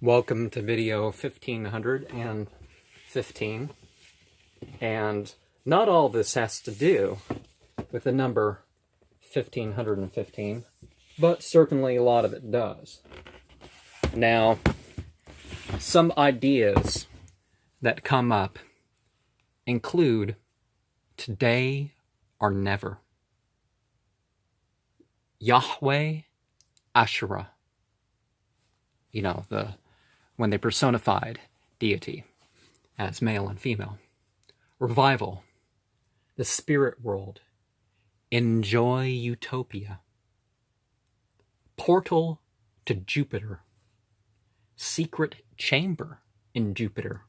Welcome to video 1515, and not all this has to do with the number 1515, but certainly a lot of it does. Now, some ideas that come up include today or never, Yahweh Asherah, when they personified deity as male and female. Revival, the spirit world, enjoy utopia, portal to Jupiter, secret chamber in Jupiter,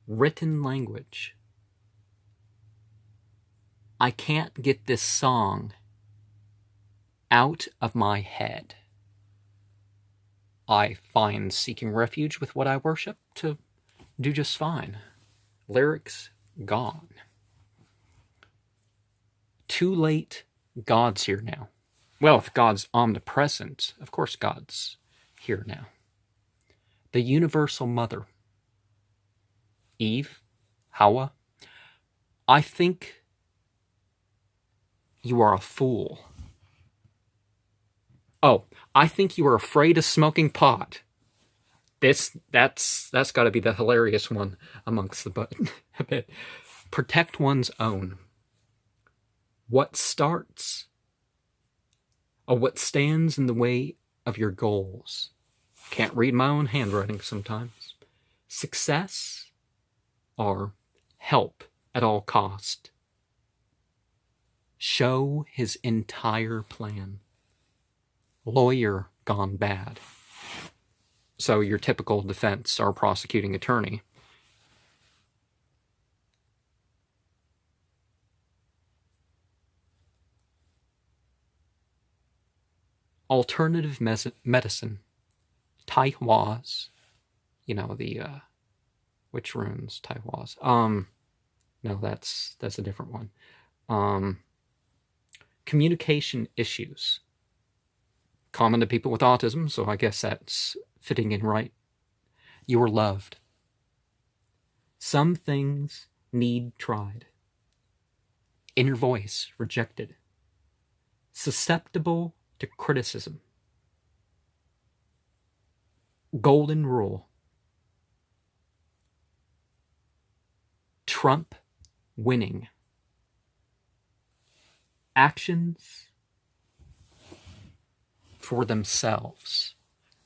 written language. I can't get this song out of my head. I find seeking refuge with what I worship to do just fine. Lyrics gone. Too late, God's here now. Well, if God's omnipresent, of course God's here now. The universal mother, Eve, Hawa, I think you are a fool. Oh, I think you are afraid of smoking pot. That's got to be the hilarious one amongst the bit. Protect one's own. What stands in the way of your goals? Can't read my own handwriting sometimes. Success or help at all cost. Show his entire plan. Lawyer gone bad. So your typical defense or prosecuting attorney. Alternative medicine. Taiwas. The which runes Taiwas? No, that's a different one. Communication issues. Common to people with autism, so I guess that's fitting in right. You are loved. Some things need tried. Inner voice rejected. Susceptible to criticism. Golden rule. Trump winning. Actions for themselves,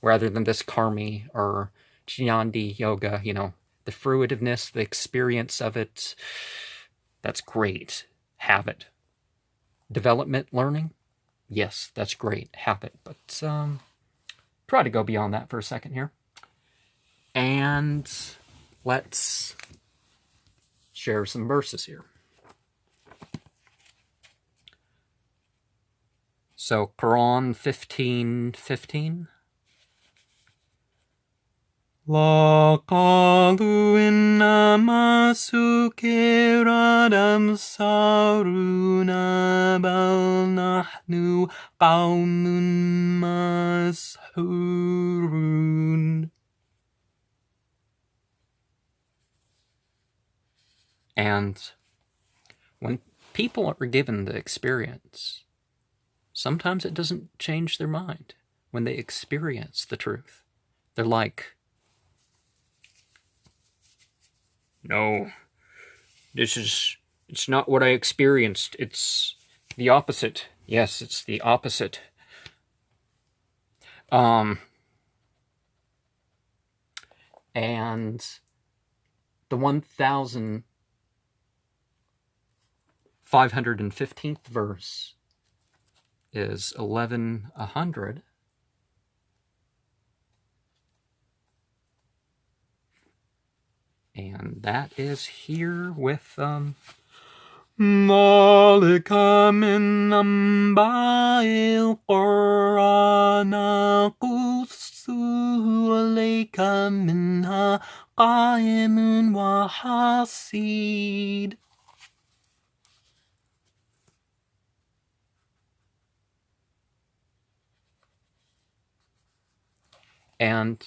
rather than this karmi or jnandi yoga, the fruitiveness, the experience of it, that's great. Have it. Development learning, yes, that's great. Have it. But try to go beyond that for a second here. And let's share some verses here. So, Quran 15:15. لَقَالُوا إِنَّمَا سُكِّرَتْ أَبْصَارُنَا بَلْ نَحْنُ قَوْمٌ مَسْحُورُونَ. And when people are given the experience, sometimes it doesn't change their mind when they experience the truth. They're like, no, it's not what I experienced. It's the opposite. Yes, it's the opposite. And the 1515th verse is 1100. And that is here with Malika min amba'il Qur'ana qussu alayka minha qa'imun wa hasid. And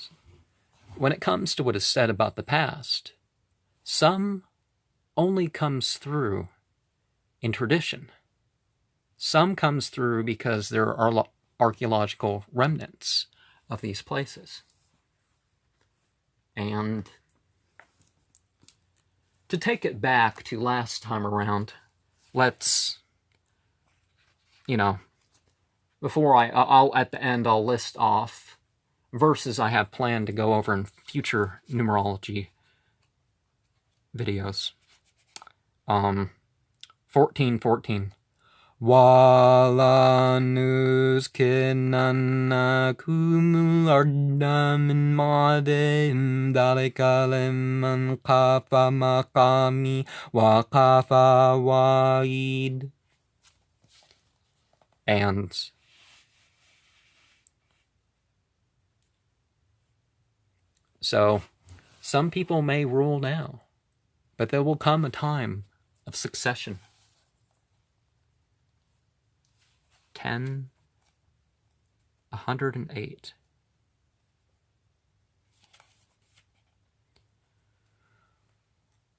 when it comes to what is said about the past, some only comes through in tradition. Some comes through because there are archaeological remnants of these places. And to take it back to last time around, let's, before I'll at the end, I'll list off verses I have planned to go over in future numerology videos. 14:14. Walanus kenana kumulardam madeim dalikalem kafa makami wakafa waid. And so some people may rule now, but there will come a time of succession. 108.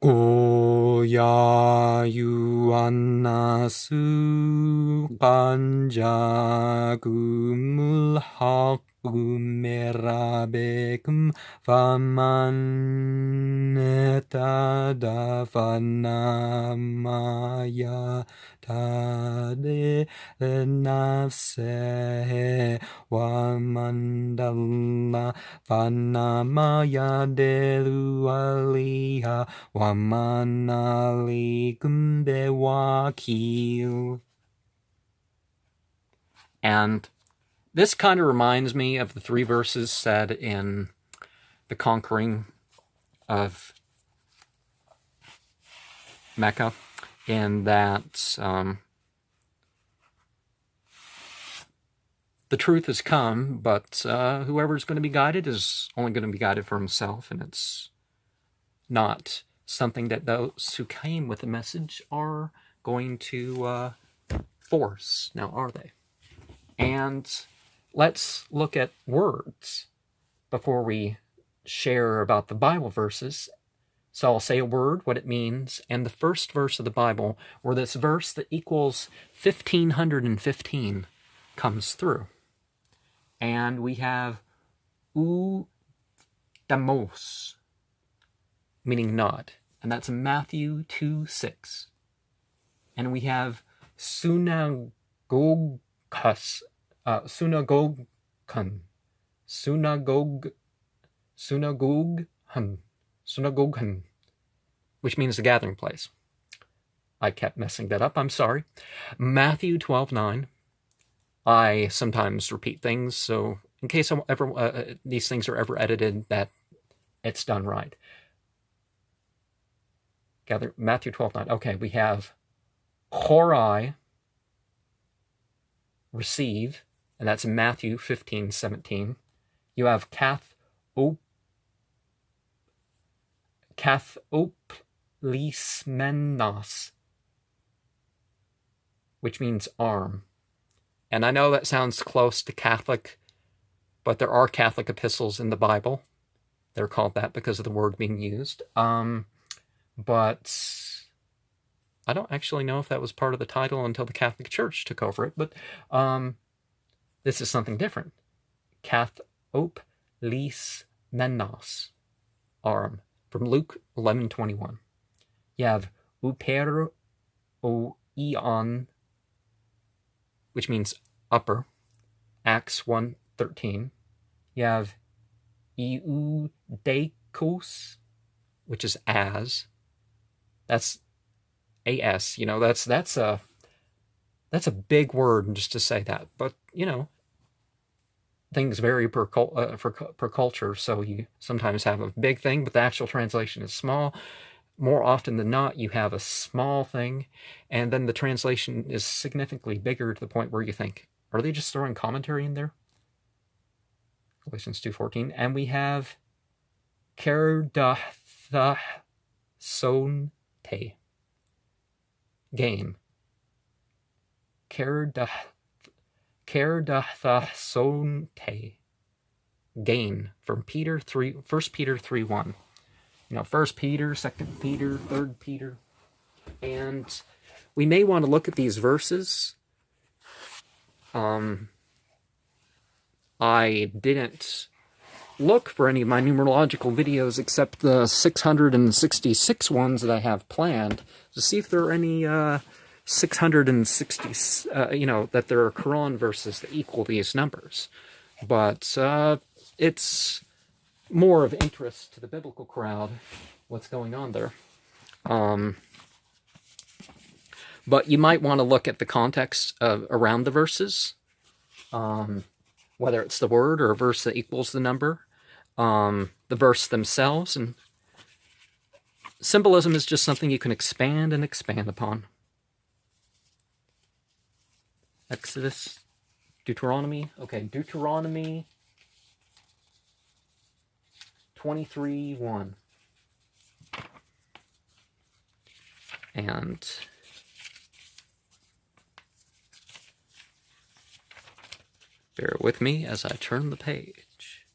Goyayu anasu kanjagumul merabekum famaneta dafanamaya tade nafse wamandala fanamaya delualiha wamanalikum bewakil. And this kind of reminds me of the 3 verses said in the conquering of Mecca, in that the truth has come, but whoever's going to be guided is only going to be guided for himself, and it's not something that those who came with the message are going to force. Now, are they? And let's look at words before we share about the Bible verses. So I'll say a word, what it means, and the first verse of the Bible, where this verse that equals 1515 comes through. And we have udamos, meaning not, and that's Matthew 2:6. And we have synagogus, synagogun, which means the gathering place. I kept messing that up, I'm sorry. Matthew 12:9. I sometimes repeat things, so in case these things are ever edited, that it's done right. Matthew 12:9. Okay, we have chorai, receive, and that's Matthew 15:17. You have kathoplismenos, which means arm. And I know that sounds close to Catholic, but there are Catholic epistles in the Bible. They're called that because of the word being used. But I don't actually know if that was part of the title until the Catholic Church took over it. But this is something different. Kathoplismenos, arm, from Luke 11:21. You have upero oion, which means upper, Acts 1:13. You have eudekos, which is as. That's as. That's a big word just to say that. But things vary per culture, so you sometimes have a big thing, but the actual translation is small. More often than not, you have a small thing, and then the translation is significantly bigger to the point where you think, are they just throwing commentary in there? Galatians 2:14. And we have kerdathasonte, game. Kerdathasonte, gain from Peter 3, 1 Peter 3:1. 1 Peter, 2 Peter, 3 Peter. And we may want to look at these verses. I didn't look for any of my numerological videos except the 666 ones that I have planned to see if there are any 660, that there are Quran verses that equal these numbers. But it's more of interest to the biblical crowd what's going on there. But you might want to look at the context around the verses, whether it's the word or a verse that equals the number, the verse themselves. And symbolism is just something you can expand and expand upon. Exodus, Deuteronomy. Okay, Deuteronomy 23:1. And bear with me as I turn the page.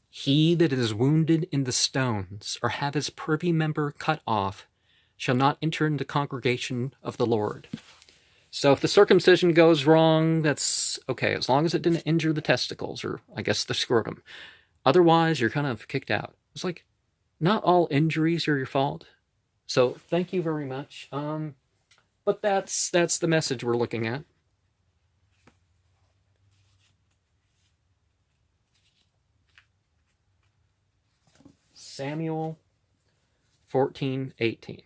He that is wounded in the stones, or have his privy member cut off, shall not enter into the congregation of the Lord. So if the circumcision goes wrong, that's okay, as long as it didn't injure the testicles, or I guess the scrotum. Otherwise, you're kind of kicked out. It's like, not all injuries are your fault. So thank you very much. But that's the message we're looking at. Samuel 14:18.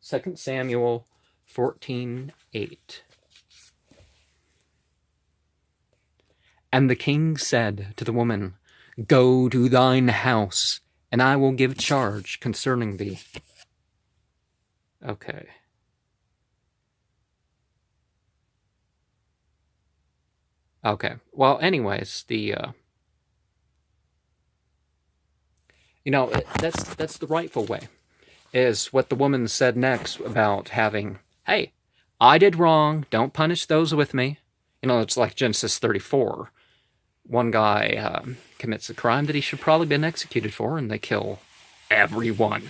2 Samuel 14:8. And the king said to the woman, Go to thine house, and I will give charge concerning thee. Okay. Okay. Well, anyways, that's the rightful way. Is what the woman said next about having, hey, I did wrong, don't punish those with me. It's like Genesis 34. One guy commits a crime that he should probably been executed for, and they kill everyone.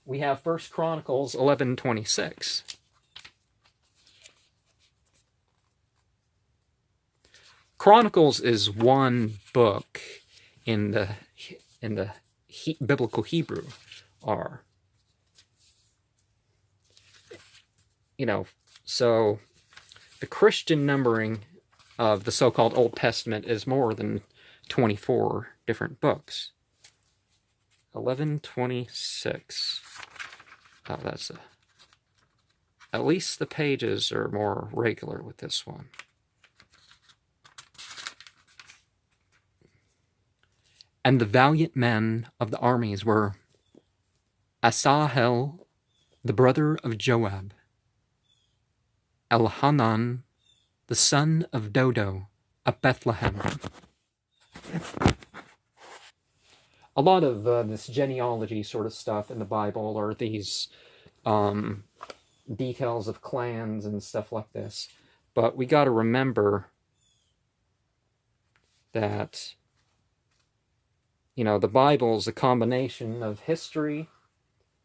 We have 1 Chronicles 11:26. Chronicles is one book in the biblical Hebrew, so the Christian numbering of the so-called Old Testament is more than 24 different books. 11:26. Oh, that's at least the pages are more regular with this one. And the valiant men of the armies were Asahel, the brother of Joab, Elhanan, the son of Dodo, of Bethlehem. A lot of this genealogy sort of stuff in the Bible are these details of clans and stuff like this. But we got to remember that the Bible is a combination of history,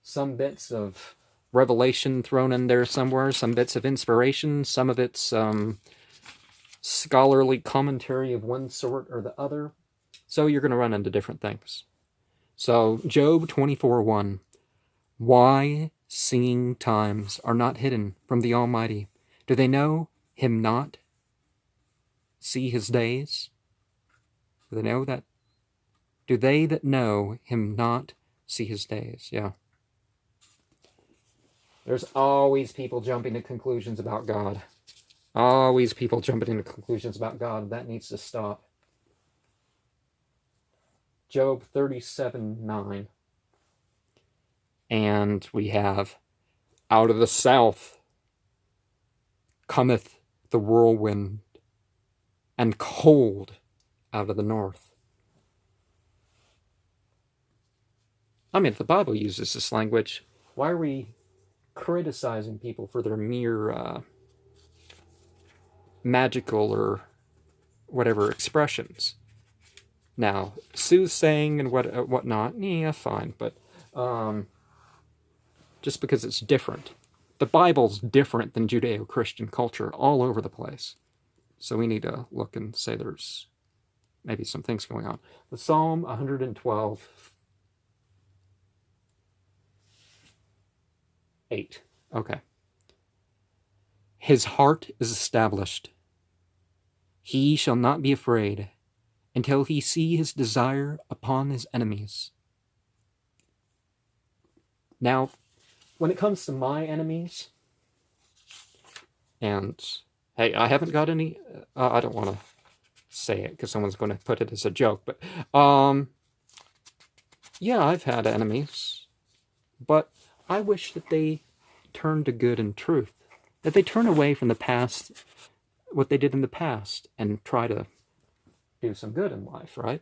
some bits of revelation thrown in there somewhere, some bits of inspiration, some of it's scholarly commentary of one sort or the other. So you're going to run into different things. So Job 24:1. Why singing times are not hidden from the Almighty? Do they know him not? See his days? Do they know that? Do they that know him not see his days? Yeah. There's always people jumping to conclusions about God. Always people jumping into conclusions about God. That needs to stop. Job 37:9. And we have, out of the south cometh the whirlwind, and cold out of the north. If the Bible uses this language, why are we criticizing people for their mere magical or whatever expressions. Now, soothsaying and whatnot, yeah, fine, but just because it's different. The Bible's different than Judeo-Christian culture all over the place. So we need to look and say there's maybe some things going on. The Psalm 112, 8. Okay. His heart is established. He shall not be afraid until he see his desire upon his enemies. Now, when it comes to my enemies, and hey, I haven't got any, I don't want to say it because someone's going to put it as a joke, but yeah, I've had enemies, but I wish that they turn to good and truth, that they turn away from the past, what they did in the past, and try to do some good in life, right?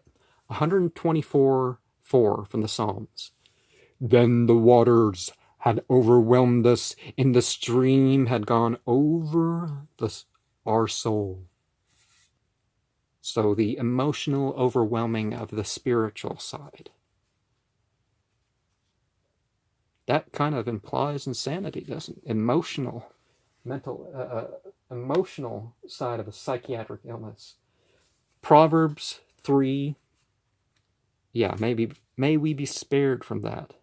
124:4 from the Psalms. Then the waters had overwhelmed us, and the stream had gone over our soul. So the emotional overwhelming of the spiritual side. That kind of implies insanity, doesn't it? Emotional side of a psychiatric illness. Proverbs 3. Yeah, may we be spared from that.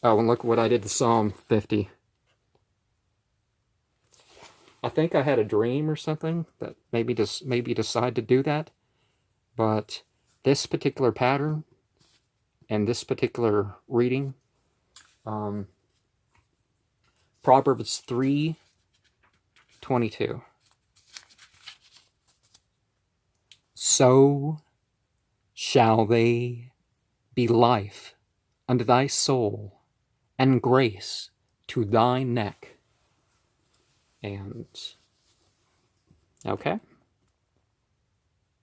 Oh, and look what I did to Psalm 50. I think I had a dream or something that maybe decide to do that. But this particular pattern and this particular reading, Proverbs 3:22. So shall they be life unto thy soul, and grace to thy neck. And, okay.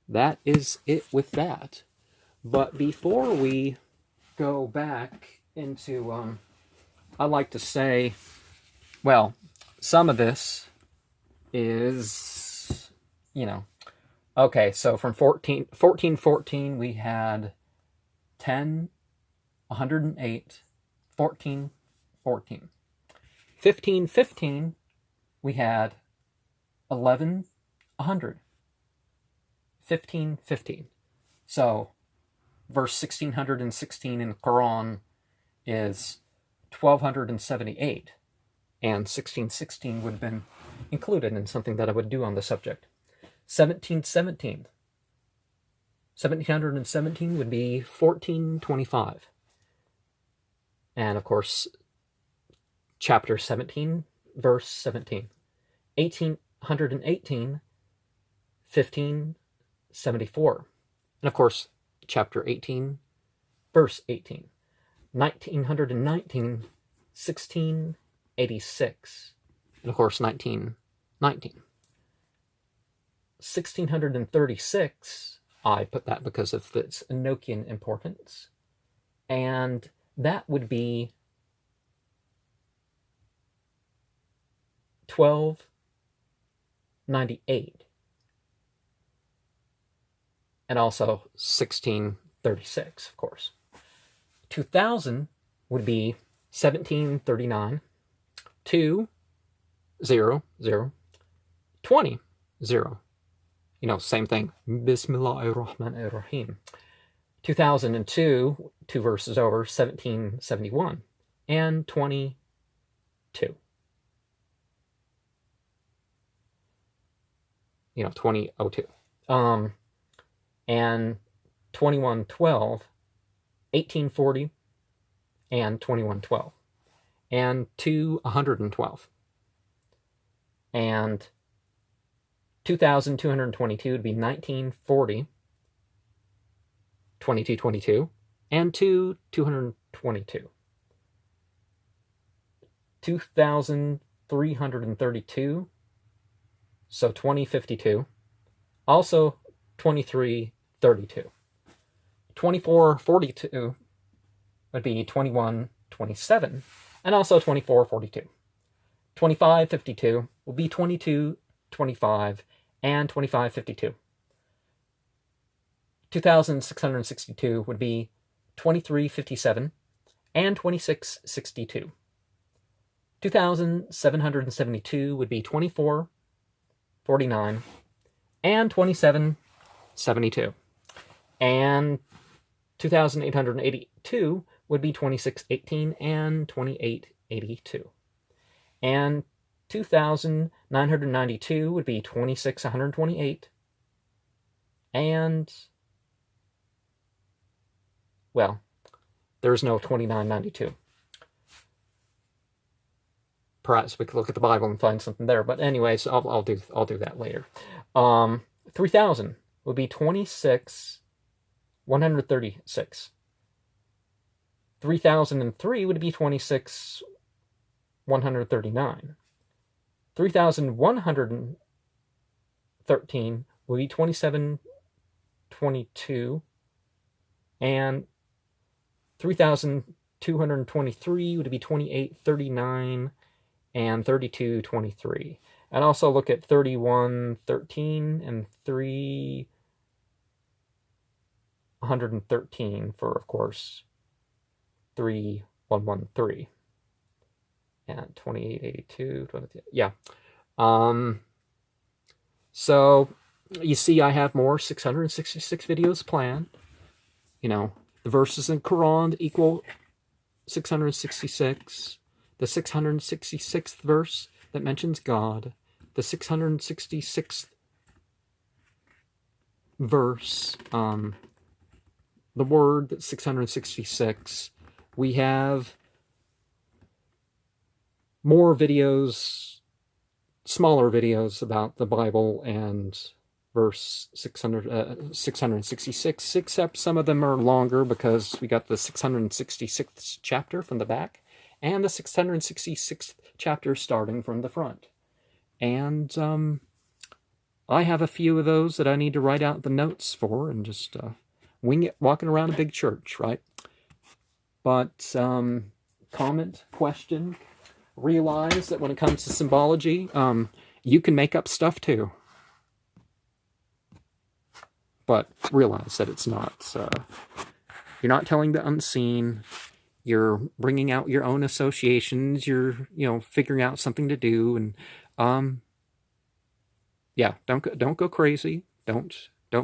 That is it with that. But before we go back into, I like to say, well, some of this is, okay, so from 1414 we had 10, 108, 14, 14. 1515 we had 11, 100. 15, 15. So verse 1616 in the Quran is 1278, and 1616 would have been included in something that I would do on the subject. 1717 would be 1425. And of course, chapter 17, verse 17. 1818, 1574. And of course, chapter 18, verse 18. 1919, 1686. And of course, 1919. 1636, I put that because of its Enochian importance. And that would be 1298. And also 1636, of course. 2000 would be 1739, 2, 0, 0, 20, 0. Same thing. Bismillahirrahmanirrahim. 2002, 2 verses over, 1771, and 22. 2002. And 2112, 1840, and 2112. And 112. And 2222 would be 1940, 2222, and 222. 2332, so 2052, also 2332. 2442 would be 2127, and also 2442. 2552 will be 22 25, and 2552. 2,662 would be 2357 and 2662. 2,772 would be 2449 and 2772. And 2,882 would be 2618 and 2882. And 2,992 would be 2628 and, well, there's no 2992. Perhaps we could look at the Bible and find something there, but anyways, I'll do that later. 3,000 would be 26,136. 3,003 would be 26,139. 3,113 would be 2722, and 3,223 would be 2839 and 3223. And also look at 3113 and 313 for, of course, 3113. And 2882, yeah. So you see I have more 666 videos planned. You know, the verses in Quran equal 666. The 666th verse that mentions God. The 666th verse, the word 666. We have more videos, smaller videos about the Bible and verse 666, except some of them are longer because we got the 666th chapter from the back and the 666th chapter starting from the front. And I have a few of those that I need to write out the notes for and just wing it walking around a big church, right? But comment, question, realize that when it comes to symbology, you can make up stuff too. But realize that it's not. You're not telling the unseen. You're bringing out your own associations. You're, figuring out something to do. And, yeah, don't go crazy. Don't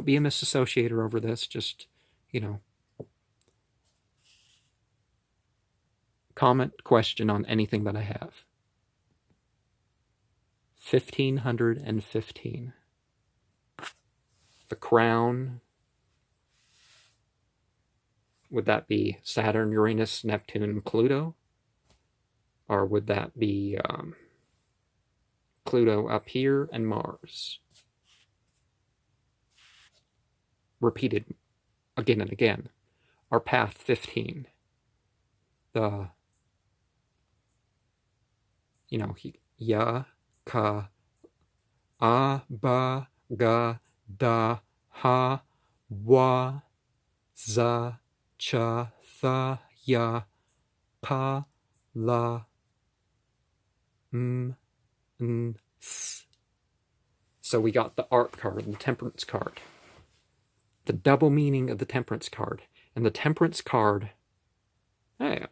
be a misassociator over this. Just, comment, question on anything that I have. 1,515. The crown, would that be Saturn, Uranus, Neptune, and Pluto? Or would that be Pluto up here and Mars? Repeated again and again. Our path 15. The, ya, ka, a, ba, ga, da, ha, wa, za, cha, tha, ya, pa, la, n, s. So we got the art card and the temperance card. The double meaning of the temperance card. And the temperance card, hey,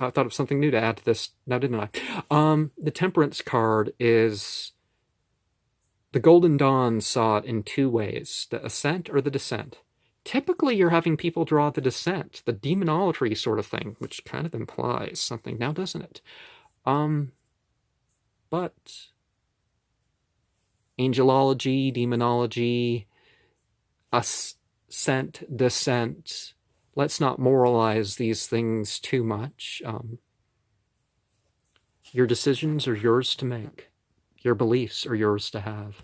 I thought of something new to add to this now, didn't I? The temperance card is, the Golden Dawn saw it in two ways, the ascent or the descent. Typically, you're having people draw the descent, the demonology sort of thing, which kind of implies something now, doesn't it? But angelology, demonology, ascent, descent, let's not moralize these things too much. Your decisions are yours to make. Your beliefs are yours to have.